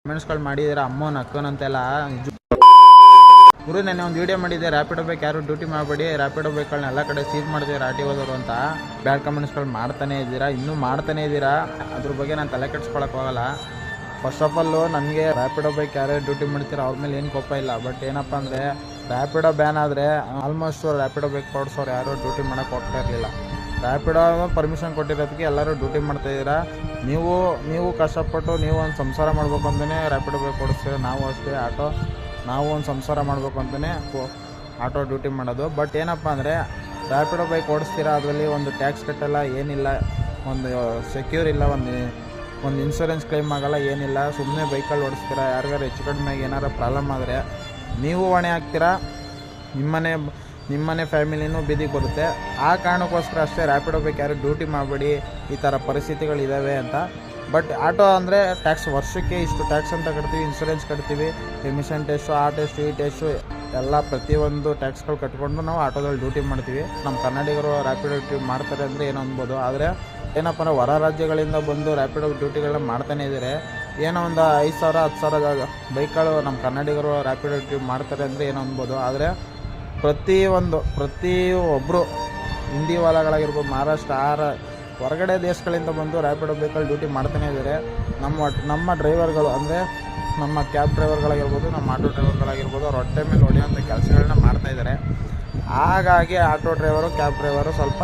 ಕಮೆಂಟ್ಸ್ಗಳು ಮಾಡಿದ್ದೀರಾ ಅಮ್ಮನ ಅಕ್ಕನಂತೆಲ್ಲ. ಗುರು ನೆನ್ನೆ ಒಂದು ವೀಡಿಯೋ ಮಾಡಿದ್ದೆ, ರ್ಯಾಪಿಡೋ ಬೈಕ್ ಯಾರು ಡ್ಯೂಟಿ ಮಾಡಬೇಡಿ, ರ್ಯಾಪಿಡೋ ಬೈಕ್ಗಳನ್ನ ಎಲ್ಲ ಕಡೆ ಸೀಸ್ ಮಾಡ್ತೀವಿ ಆರ್ ಟಿ ಓದವರು ಅಂತ. ಬ್ಯಾಡ್ ಕಮೆಂಟ್ಸ್ಗಳು ಮಾಡ್ತಾನೆ ಇದ್ದೀರಾ, ಇನ್ನೂ ಮಾಡ್ತಾನೆ ಇದ್ದೀರಾ. ಅದ್ರ ಬಗ್ಗೆ ನಾನು ತಲೆ ಕೆಡ್ಸ್ಕೊಳಕ್ಕೆ ಹೋಗಲ್ಲ. ಫಸ್ಟ್ ಆಫ್ ಆಲ್ ನನಗೆ ರ್ಯಾಪಿಡೋ ಬೈಕ್ ಯಾರೇ ಡ್ಯೂಟಿ ಮಾಡ್ತೀರೋ ಅವ್ರ ಮೇಲೆ ಏನು ಕೋಪ ಇಲ್ಲ. ಬಟ್ ಏನಪ್ಪ ಅಂದರೆ ರ್ಯಾಪಿಡೋ ಬ್ಯಾನ್ ಆದರೆ ಆಲ್ಮೋಸ್ಟ್ ರ್ಯಾಪಿಡೋ ಬೈಕ್ ಓಡಿಸೋರು ಯಾರೂ ಡ್ಯೂಟಿ ಮಾಡೋಕ್ಕೆ ಹೋಗ್ತಾ ಇರಲಿಲ್ಲ. ರ್ಯಾಪಿಡೋ ಪರ್ಮಿಷನ್ ಕೊಟ್ಟಿರೋದಕ್ಕೆ ಎಲ್ಲರೂ ಡ್ಯೂಟಿ ಮಾಡ್ತಾಯಿದ್ದೀರಾ. ನೀವು ಕಷ್ಟಪಟ್ಟು ನೀವು ಒಂದು ಸಂಸಾರ ಮಾಡಬೇಕು ಅಂತಲೇ ರ್ಯಾಪಿಡೋ ಬೈಕ್ ಓಡಿಸ್ತೀರ. ನಾವು ಅಷ್ಟೇ ನಾವು ಒಂದು ಸಂಸಾರ ಮಾಡಬೇಕು ಅಂತಲೇ ಆಟೋ ಡ್ಯೂಟಿ ಮಾಡೋದು. ಬಟ್ ಏನಪ್ಪ ಅಂದರೆ ರ್ಯಾಪಿಡೋ ಬೈಕ್ ಓಡಿಸ್ತೀರಾ, ಅದರಲ್ಲಿ ಒಂದು ಟ್ಯಾಕ್ಸ್ ಕಟ್ಟಲ್ಲ, ಏನಿಲ್ಲ, ಒಂದು ಸೆಕ್ಯೂರ್ ಇಲ್ಲ, ಒಂದು ಇನ್ಶೂರೆನ್ಸ್ ಕ್ಲೈಮ್ ಆಗೋಲ್ಲ, ಏನಿಲ್ಲ. ಸುಮ್ಮನೆ ಬೈಕಲ್ಲಿ ಓಡಿಸ್ತೀರಾ. ಯಾರಿಗಾರು ಹೆಚ್ಚು ಕಡಿಮೆ ಏನಾರು ಪ್ರಾಬ್ಲಮ್ ಆದರೆ ನೀವು ಹೊಣೆ ಹಾಕ್ತೀರಾ, ನಿಮ್ಮನೆ ಫ್ಯಾಮಿಲಿನೂ ಬೀದಿಗೆ ಬರುತ್ತೆ. ಆ ಕಾರಣಕ್ಕೋಸ್ಕರ ಅಷ್ಟೇ ರ್ಯಾಪಿಡೋ ಬೈಕ್ ಯಾರು ಡ್ಯೂಟಿ ಮಾಡಬೇಡಿ, ಈ ಥರ ಪರಿಸ್ಥಿತಿಗಳಿದ್ದಾವೆ ಅಂತ. ಬಟ್ ಆಟೋ ಅಂದರೆ ಟ್ಯಾಕ್ಸ್ ವರ್ಷಕ್ಕೆ ಇಷ್ಟು ಟ್ಯಾಕ್ಸ್ ಅಂತ ಕಟ್ತೀವಿ, ಇನ್ಶೂರೆನ್ಸ್ ಕಟ್ತೀವಿ, ಎಮಿಷನ್ ಟೆಸ್ಟು, ಆ ಟೆಸ್ಟು, ಈ ಟೆಸ್ಟು ಎಲ್ಲ ಪ್ರತಿಯೊಂದು ಟ್ಯಾಕ್ಸ್ಗಳು ಕಟ್ಕೊಂಡು ನಾವು ಆಟೋದಲ್ಲಿ ಡ್ಯೂಟಿ ಮಾಡ್ತೀವಿ. ನಮ್ಮ ಕನ್ನಡಿಗರು ರ್ಯಾಪಿಡೋ ಡ್ಯೂಟಿ ಮಾಡ್ತಾರೆ ಅಂದರೆ ಏನು ಅನ್ಬೋದು. ಆದರೆ ಏನಪ್ಪ ಅಂದರೆ ಹೊರ ರಾಜ್ಯಗಳಿಂದ ಬಂದು ರ್ಯಾಪಿಡೋ ಡ್ಯೂಟಿಗಳನ್ನ ಮಾಡ್ತಾನೆ ಇದ್ದಾರೆ. ಏನೋ ಒಂದು 5,000 10,000 ಬೈಕ್ಗಳು ನಮ್ಮ ಕನ್ನಡಿಗರು ರ್ಯಾಪಿಡೋ ಡ್ಯೂಟಿ ಮಾಡ್ತಾರೆ ಅಂದರೆ ಏನು ಅನ್ಬೋದು. ಆದರೆ ಪ್ರತಿಯೊಬ್ಬರು ಹಿಂದಿ ವಾಲಾಗಳಾಗಿರ್ಬೋದು, ಮಹಾರಾಷ್ಟ್ರ ಹೊರಗಡೆ ದೇಶಗಳಿಂದ ಬಂದು ರ್ಯಾಪಿಡೋ ಬೈಕಲ್ಲಿ ಡ್ಯೂಟಿ ಮಾಡ್ತಾನೆ ಇದ್ದಾರೆ. ನಮ್ಮ ಡ್ರೈವರ್ಗಳು ಅಂದರೆ ನಮ್ಮ ಕ್ಯಾಬ್ ಡ್ರೈವರ್ಗಳಾಗಿರ್ಬೋದು, ನಮ್ಮ ಆಟೋ ಡ್ರೈವರ್ಗಳಾಗಿರ್ಬೋದು, ಅವ್ರು ಹೊಟ್ಟೆ ಮೇಲೆ ಹೊಡೆಯುವಂಥ ಕೆಲಸಗಳನ್ನ ಮಾಡ್ತಾಯಿದ್ದಾರೆ. ಹಾಗಾಗಿ ಆಟೋ ಡ್ರೈವರು, ಕ್ಯಾಬ್ ಡ್ರೈವರು ಸ್ವಲ್ಪ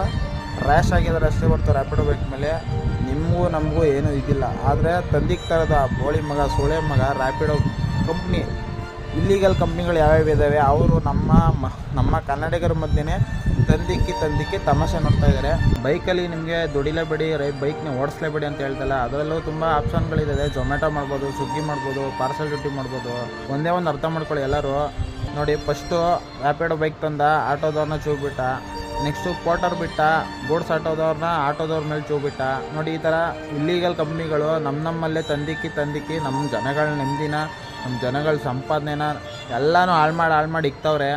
ರ್ಯಾಶ್ ಆಗಿದ್ದಾರೆ ಅಷ್ಟೇ ಹೊರತು ರ್ಯಾಪಿಡೋ ಬೈಕ್ ಮೇಲೆ ನಮಗೂ ಏನೂ ಇದಿಲ್ಲ. ಆದರೆ ತಂದಿಗೆ ಥರದ ಬೋಳಿ ಮಗ, ಸೋಳೆ ಮಗ ರ್ಯಾಪಿಡೋ ಕಂಪ್ನಿ, ಇಲ್ಲೀಗಲ್ ಕಂಪ್ನಿಗಳು ಯಾವ್ಯಾವ ಇದ್ದಾವೆ ಅವರು ನಮ್ಮ ಕನ್ನಡಿಗರ ಮಧ್ಯೆ ತಂದಿಕ್ಕಿ ತಮಾಷೆ ನೋಡ್ತಾ ಇದ್ದಾರೆ. ಬೈಕಲ್ಲಿ ನಿಮಗೆ ದುಡಿಲೇಬೇಡಿ, ಬೈಕ್ನ ಓಡಿಸ್ಲೇಬೇಡಿ ಅಂತ ಹೇಳ್ತಲ್ಲ, ಅದರಲ್ಲೂ ತುಂಬ ಆಪ್ಷನ್ಗಳಿದೆ. ಝೊಮ್ಯಾಟೊ ಮಾಡ್ಬೋದು, ಸ್ವಿಗ್ಗಿ ಮಾಡ್ಬೋದು, ಪಾರ್ಸಲ್ ಡ್ಯೂಟಿ ಮಾಡ್ಬೋದು. ಒಂದೇ ಒಂದು ಅರ್ಥ ಮಾಡ್ಕೊಳ್ಳಿ ಎಲ್ಲರೂ. ನೋಡಿ, ಫಸ್ಟು ರ್ಯಾಪಿಡೋ ಬೈಕ್ ತಂದ ಆಟೋದವ್ರನ್ನ ಚೂ ಬಿಟ್ಟ, ನೆಕ್ಸ್ಟು ಪೋರ್ಟರ್ ಬಿಟ್ಟ, ಗೂಡ್ಸ್ ಆಟೋದವ್ರನ್ನ ಆಟೋದವ್ರ ಮೇಲೆ ಚೂ ಬಿಟ್ಟ. ನೋಡಿ, ಈ ಥರ ಇಲ್ಲೀಗಲ್ ಕಂಪ್ನಿಗಳು ನಮ್ಮಲ್ಲೇ ತಂದಿಕ್ಕಿ ನಮ್ಮ ಜನಗಳ ನೆಮ್ಮದಿನ, ನಮ್ಮ ಜನಗಳ ಸಂಪಾದನೆನ ಎಲ್ಲನೂ ಹಾಳು ಮಾಡಿ ಇಕ್ತವ್ರೆ.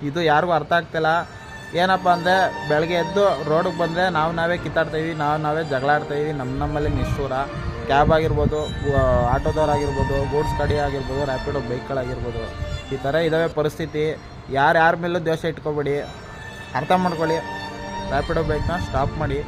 ಇದು ಯಾರಿಗೂ ಅರ್ಥ ಆಗ್ತಿಲ್ಲ. ಏನಪ್ಪ ಅಂದರೆ ಬೆಳಗ್ಗೆ ಎದ್ದು ರೋಡಿಗೆ ಬಂದರೆ ನಾವೇ ಕಿತ್ತಾಡ್ತಾಯಿದ್ವಿ, ನಾವೇ ಜಗಳ ಆಡ್ತಾಯಿದ್ವಿ. ನಮ್ಮಲ್ಲಿ ನಿಷ್ಠೂರ. ಕ್ಯಾಬ್ ಆಗಿರ್ಬೋದು, ಆಟೋದವ್ರಾಗಿರ್ಬೋದು, ಗೂಡ್ಸ್ ಗಾಡಿ ಆಗಿರ್ಬೋದು, ರ್ಯಾಪಿಡೋ ಬೈಕ್ಗಳಾಗಿರ್ಬೋದು, ಈ ಥರ ಇದ್ದಾವೆ ಪರಿಸ್ಥಿತಿ. ಯಾರ ಮೇಲೂ ದ್ವೇಷ ಇಟ್ಕೊಬೇಡಿ, ಅರ್ಥ ಮಾಡ್ಕೊಳ್ಳಿ. ರ್ಯಾಪಿಡೋ ಬೈಕ್ನ ಸ್ಟಾಪ್ ಮಾಡಿ.